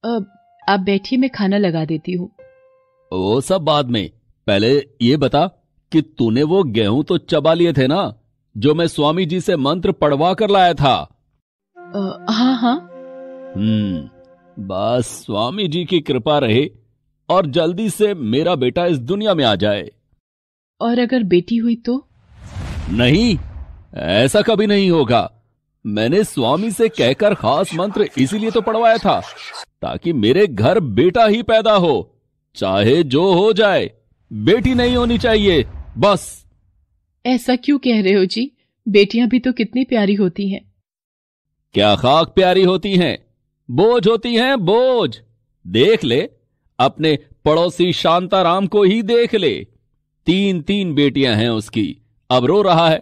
आप बैठिए, मैं खाना लगा देती हूँ। वो सब बाद में, पहले ये बता कि तूने वो गेहूं तो चबा लिए थे ना, जो मैं स्वामी जी से मंत्र पढ़वा कर लाया था। हाँ हाँ। बस स्वामी जी की कृपा रहे और जल्दी से मेरा बेटा इस दुनिया में आ जाए। और अगर बेटी हुई तो? नहीं, ऐसा कभी नहीं होगा। मैंने स्वामी से कहकर खास मंत्र इसीलिए तो पढ़वाया था, ताकि मेरे घर बेटा ही पैदा हो, चाहे जो हो जाए, बेटी नहीं होनी चाहिए बस। ऐसा क्यों कह रहे हो जी? बेटियां भी तो कितनी प्यारी होती हैं। क्या खाक प्यारी होती हैं, बोझ होती हैं, बोझ। देख ले, अपने पड़ोसी शांताराम को ही देख ले, 3 बेटियां हैं उसकी, अब रो रहा है।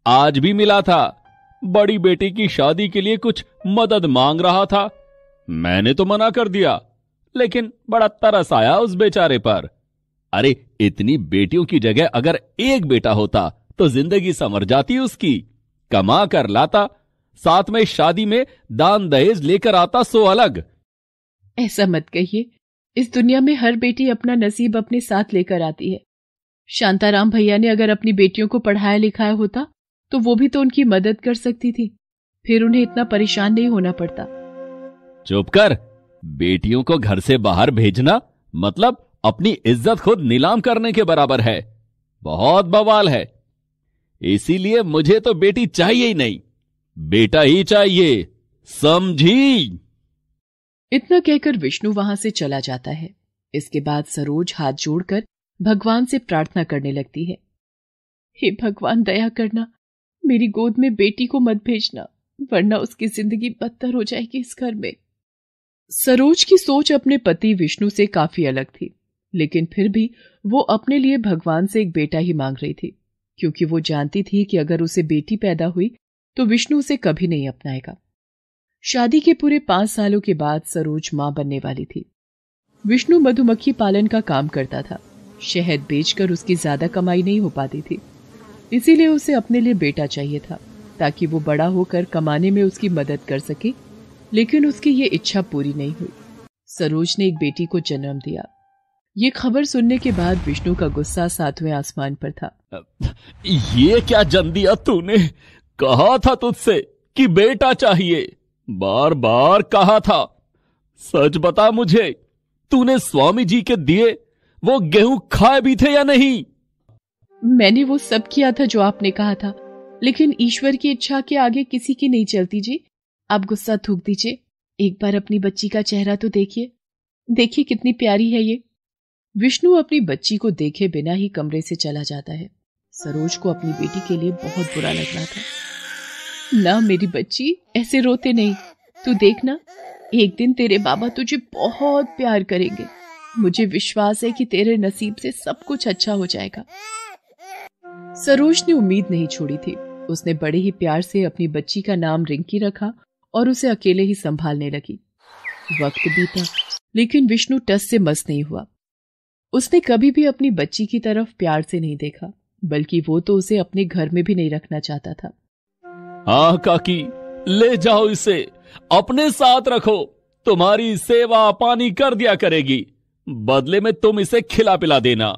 आज भी मिला था, बड़ी बेटी की शादी के लिए कुछ मदद मांग रहा था। मैंने तो मना कर दिया, लेकिन बड़ा तरस आया उस बेचारे पर। अरे इतनी बेटियों की जगह अगर एक बेटा होता तो जिंदगी संवर जाती उसकी। कमा कर लाता, साथ में शादी में दान दहेज लेकर आता, सो अलग। ऐसा मत कहिए, इस दुनिया में हर बेटी अपना नसीब अपने साथ लेकर आती है। शांताराम भैया ने अगर अपनी बेटियों को पढ़ाया लिखाया होता तो वो भी तो उनकी मदद कर सकती थी, फिर उन्हें इतना परेशान नहीं होना पड़ता। चुप कर। बेटियों को घर से बाहर भेजना मतलब अपनी इज्जत खुद नीलाम करने के बराबर है। बहुत बवाल है। इसीलिए मुझे तो बेटी चाहिए ही नहीं, बेटा ही चाहिए, समझी? इतना कहकर विष्णु वहां से चला जाता है। इसके बाद सरोज हाथ जोड़कर भगवान से प्रार्थना करने लगती है। हे भगवान, दया करना, मेरी गोद में बेटी को मत भेजना, वरना उसकी जिंदगी बदतर हो जाएगी इस घर में। सरोज की सोच अपने पति विष्णु से काफी अलग थी, लेकिन फिर भी वो अपने लिए भगवान से एक बेटा ही मांग रही थी, क्योंकि वो जानती थी कि अगर उसे बेटी पैदा हुई तो विष्णु उसे कभी नहीं अपनाएगा। शादी के पूरे 5 सालों के बाद सरोज मां बनने वाली थी। विष्णु मधुमक्खी पालन का काम करता था। शहद बेचकर उसकी ज्यादा कमाई नहीं हो पाती थी, इसीलिए उसे अपने लिए बेटा चाहिए था, ताकि वो बड़ा होकर कमाने में उसकी मदद कर सके। लेकिन उसकी ये इच्छा पूरी नहीं हुई। सरोज ने एक बेटी को जन्म दिया। ये खबर सुनने के बाद विष्णु का गुस्सा 7वें आसमान पर था। ये क्या जन दिया तूने? कहा था तुझसे कि बेटा चाहिए, बार बार कहा था। सच बता मुझे, तूने स्वामी जी के दिए वो गेहूं खाए भी थे या नहीं? मैंने वो सब किया था जो आपने कहा था, लेकिन ईश्वर की इच्छा के आगे किसी की नहीं चलती जी। आप गुस्सा थूक दीजिए, एक बार अपनी बच्ची का चेहरा तो देखिए, देखिए कितनी प्यारी है ये। विष्णु अपनी बच्ची को देखे बिना ही कमरे से चला जाता है। सरोज को अपनी बेटी के लिए बहुत बुरा लग रहा था। ना मेरी बच्ची, ऐसे रोते नहीं, तू देखना, एक दिन तेरे बाबा तुझे बहुत प्यार करेंगे। मुझे विश्वास है कि तेरे नसीब से सब कुछ अच्छा हो जाएगा। सरोज ने उम्मीद नहीं छोड़ी थी। उसने बड़े ही प्यार से अपनी बच्ची का नाम रिंकी रखा और उसे अकेले ही संभालने लगी। वक्त बीता, लेकिन विष्णु टस से मस नहीं हुआ। उसने कभी भी अपनी बच्ची की तरफ प्यार से नहीं देखा, बल्कि वो तो उसे अपने घर में भी नहीं रखना चाहता था। हाँ काकी, ले जाओ इसे, अपने साथ रखो, तुम्हारी सेवा पानी कर दिया करेगी, बदले में तुम इसे खिला पिला देना।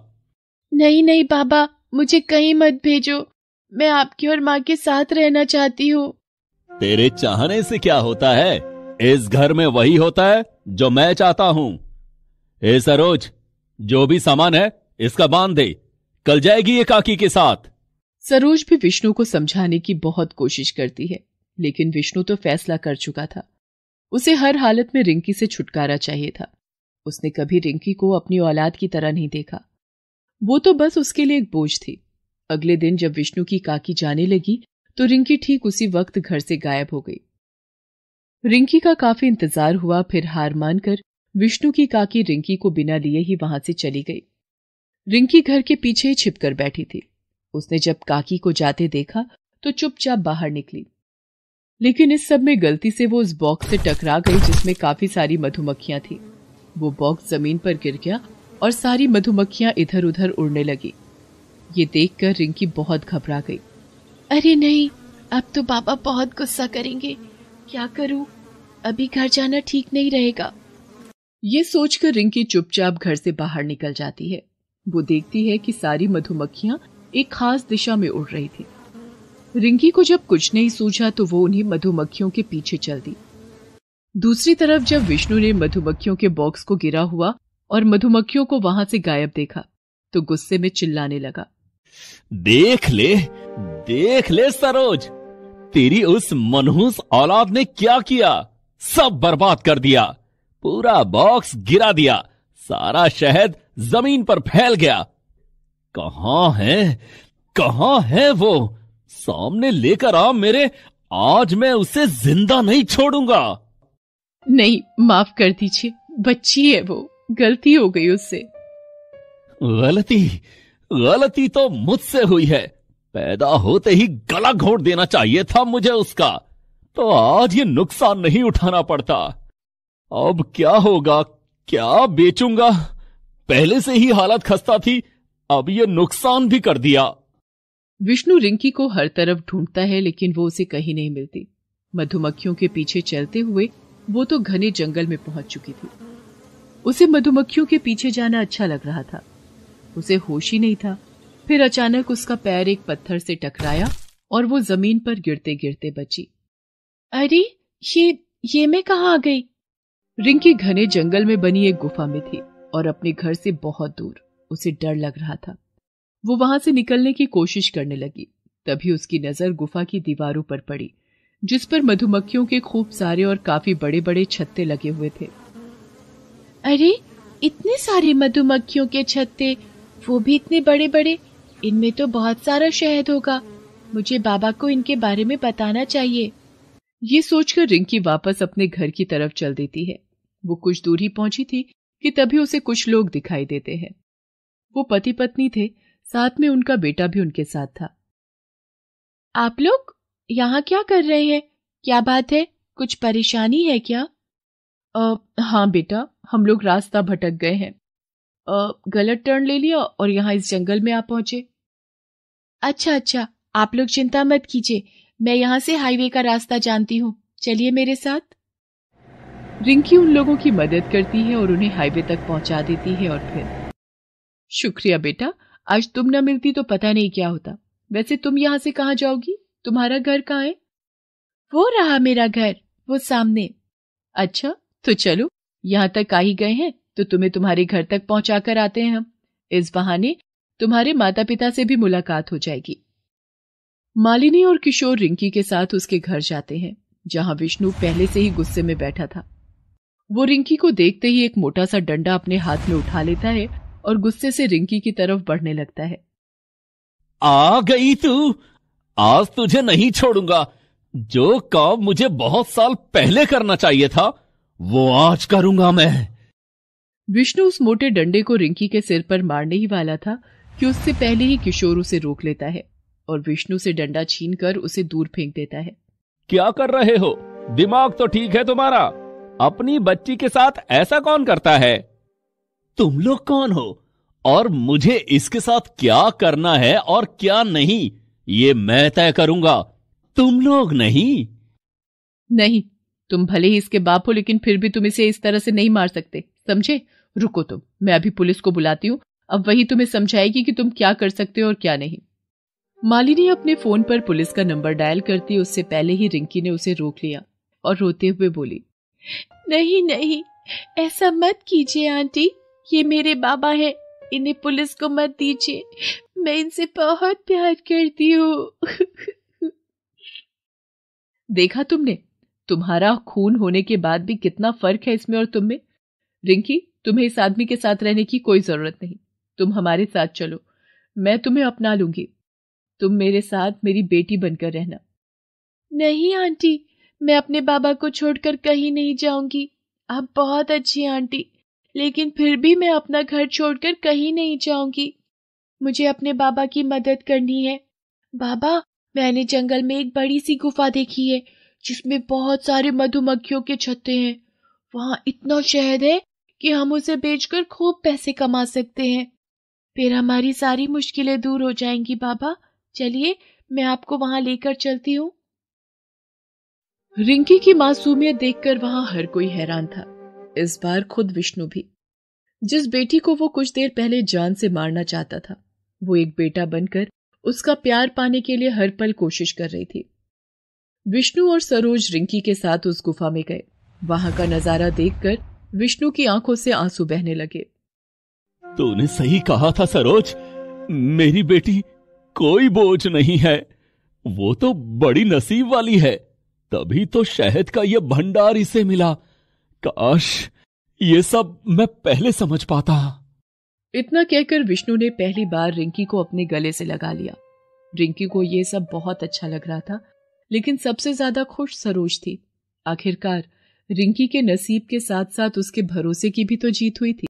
नहीं नहीं बाबा, मुझे कहीं मत भेजो, मैं आपकी और माँ के साथ रहना चाहती हूँ। तेरे चाहने से क्या होता है? इस घर में वही होता है जो मैं चाहता हूं। ए सरोज, जो भी सामान है इसका बांध दे, कल जाएगी ये काकी के साथ। सरोज भी विष्णु को समझाने की बहुत कोशिश करती है, लेकिन विष्णु तो फैसला कर चुका था। उसे हर हालत में रिंकी से छुटकारा चाहिए था। उसने कभी रिंकी को अपनी औलाद की तरह नहीं देखा। वो तो बस उसके लिए एक बोझ थी। अगले दिन जब विष्णु की काकी जाने लगी तो रिंकी ठीक उसी वक्त घर से गायब हो गई। रिंकी का काफी इंतजार हुआ, फिर हार मानकर विष्णु की काकी रिंकी को बिना लिए ही वहां से चली गई। रिंकी घर के पीछे ही छिपकर बैठी थी। उसने जब काकी को जाते देखा तो चुपचाप बाहर निकली, लेकिन इस सब में गलती से वो उस बॉक्स से टकरा गई जिसमें काफी सारी मधुमक्खियां थी। वो बॉक्स जमीन पर गिर गया और सारी मधुमक्खियां इधर उधर उड़ने लगी। ये देखकर रिंकी बहुत घबरा गई। अरे नहीं, अब तो पापा बहुत गुस्सा करेंगे, क्या करूं? अभी घर जाना ठीक नहीं रहेगा। ये सोचकर रिंकी चुपचाप घर से बाहर निकल जाती है। वो देखती है कि सारी मधुमक्खियां एक खास दिशा में उड़ रही थी। रिंकी को जब कुछ नहीं सूझा तो वो उन्हीं मधुमक्खियों के पीछे चल दी। दूसरी तरफ जब विष्णु ने मधुमक्खियों के बॉक्स को गिरा हुआ और मधुमक्खियों को वहां से गायब देखा तो गुस्से में चिल्लाने लगा, देख ले सरोज, तेरी उस मनहूस औलाद ने क्या किया, सब बर्बाद कर दिया, पूरा बॉक्स गिरा दिया, सारा शहद जमीन पर फैल गया। कहां है वो, सामने लेकर आ मेरे, आज मैं उसे जिंदा नहीं छोड़ूंगा। नहीं, माफ कर दीजिए, बच्ची है वो, गलती हो गई उससे। गलती तो मुझसे हुई है, पैदा होते ही गला घोंट देना चाहिए था मुझे उसका, तो आज ये नुकसान नहीं उठाना पड़ता। अब क्या होगा, क्या बेचूंगा, पहले से ही हालत खस्ता थी, अब ये नुकसान भी कर दिया। विष्णु रिंकी को हर तरफ ढूंढता है लेकिन वो उसे कहीं नहीं मिलती। मधुमक्खियों के पीछे चलते हुए वो तो घने जंगल में पहुंच चुकी थी। उसे मधुमक्खियों के पीछे जाना अच्छा लग रहा था, उसे होश ही नहीं था। फिर अचानक उसका पैर एक पत्थर से टकराया और वो जमीन पर गिरते गिरते बची। अरे ये मैं कहाँ आ गई? रिंकी घने जंगल में बनी एक गुफा में थी और अपने घर से बहुत दूर। उसे डर लग रहा था। वो वहां से निकलने की कोशिश करने लगी। तभी उसकी नजर गुफा की दीवारों पर पड़ी, जिस पर मधुमक्खियों के खूब सारे और काफी बड़े बड़े छत्ते लगे हुए थे। अरे, इतने सारे मधुमक्खियों के छत्ते, वो भी इतने बड़े बड़े, इनमें तो बहुत सारा शहद होगा। मुझे बाबा को इनके बारे में बताना चाहिए। ये सोचकर रिंकी वापस अपने घर की तरफ चल देती है। वो कुछ दूर ही पहुंची थी कि तभी उसे कुछ लोग दिखाई देते हैं। वो पति पत्नी थे, साथ में उनका बेटा भी उनके साथ था। आप लोग यहाँ क्या कर रहे हैं? क्या बात है, कुछ परेशानी है क्या? हाँ बेटा, हम लोग रास्ता भटक गए हैं, गलत टर्न ले लिया और यहाँ इस जंगल में आ पहुंचे। अच्छा, आप लोग चिंता मत कीजिए, मैं यहाँ से हाईवे का रास्ता जानती हूँ, चलिए मेरे साथ। रिंकी उन लोगों की मदद करती है और उन्हें हाईवे तक पहुंचा देती है। और फिर, शुक्रिया बेटा, आज तुम न मिलती तो पता नहीं क्या होता। वैसे तुम यहाँ से कहाँ जाओगी? तुम्हारा घर कहाँ है? वो रहा मेरा घर, वो सामने। अच्छा, तो चलो, यहाँ तक आ ही गए हैं तो तुम्हें तुम्हारे घर तक पहुंचा कर आते हैं हम। इस बहाने तुम्हारे माता पिता से भी मुलाकात हो जाएगी। मालिनी और किशोर रिंकी के साथ उसके घर जाते हैं, जहां विष्णु पहले से ही गुस्से में बैठा था। वो रिंकी को देखते ही एक मोटा सा डंडा अपने हाथ में उठा लेता है और गुस्से से रिंकी की तरफ बढ़ने लगता है। आ गई तू, आज तुझे नहीं छोड़ूंगा। जो काम मुझे बहुत साल पहले करना चाहिए था वो आज करूंगा मैं। विष्णु उस मोटे डंडे को रिंकी के सिर पर मारने ही वाला था कि उससे पहले ही किशोर उसे रोक लेता है और विष्णु से डंडा छीनकर उसे दूर फेंक देता है। क्या कर रहे हो? दिमाग तो ठीक है तुम्हारा? अपनी बच्ची के साथ ऐसा कौन करता है? तुम लोग कौन हो और मुझे इसके साथ क्या करना है और क्या नहीं, ये मैं तय करूंगा, तुम लोग नहीं। नहीं, तुम भले ही इसके बाप हो, लेकिन फिर भी तुम इसे इस तरह से नहीं मार सकते, समझे? रुको तुम, मैं अभी पुलिस को बुलाती हूँ, अब वही तुम्हें समझाएगी कि तुम क्या कर सकते हो और क्या नहीं। मालिनी अपने फोन पर पुलिस का नंबर डायल करती, उससे पहले ही रिंकी ने उसे रोक लिया और रोते हुए बोली, नहीं, ऐसा मत कीजिए आंटी, ये मेरे बाबा है, इन्हें पुलिस को मत दीजिए, मैं इनसे बहुत प्यार करती हूँ। देखा तुमने, तुम्हारा खून होने के बाद भी कितना फर्क है इसमें और तुम में। रिंकी, तुम्हें इस आदमी के साथ रहने की कोई जरूरत नहीं, तुम हमारे साथ चलो, मैं तुम्हें अपना लूंगी, तुम मेरे साथ मेरी बेटी बनकर रहना। नहीं आंटी, मैं अपने बाबा को छोड़कर कहीं नहीं जाऊंगी। आप बहुत अच्छी आंटी, लेकिन फिर भी मैं अपना घर छोड़कर कहीं नहीं जाऊंगी। मुझे अपने बाबा की मदद करनी है। बाबा, मैंने जंगल में एक बड़ी सी गुफा देखी है जिसमें बहुत सारे मधुमक्खियों के छत्ते हैं। वहां इतना शहद है कि हम उसे बेचकर खूब पैसे कमा सकते हैं। फिर हमारी सारी मुश्किलें दूर हो जाएंगी। बाबा, चलिए, मैं आपको वहां लेकर चलती हूँ। रिंकी की मासूमियत देखकर वहां हर कोई हैरान था। इस बार खुद विष्णु भी। जिस बेटी को वो कुछ देर पहले जान से मारना चाहता था, वो एक बेटा बनकर उसका प्यार पाने के लिए हर पल कोशिश कर रही थी। विष्णु और सरोज रिंकी के साथ उस गुफा में गए। वहां का नजारा देखकर विष्णु की आंखों से आंसू बहने लगे। तूने सही कहा था सरोज, मेरी बेटी कोई बोझ नहीं है। वो तो बड़ी नसीब वाली है, तभी तो शहद का ये भंडार इसे मिला। काश ये सब मैं पहले समझ पाता। इतना कहकर विष्णु ने पहली बार रिंकी को अपने गले से लगा लिया। रिंकी को ये सब बहुत अच्छा लग रहा था, लेकिन सबसे ज्यादा खुश सरोज थी। आखिरकार रिंकी के नसीब के साथ साथ उसके भरोसे की भी तो जीत हुई थी।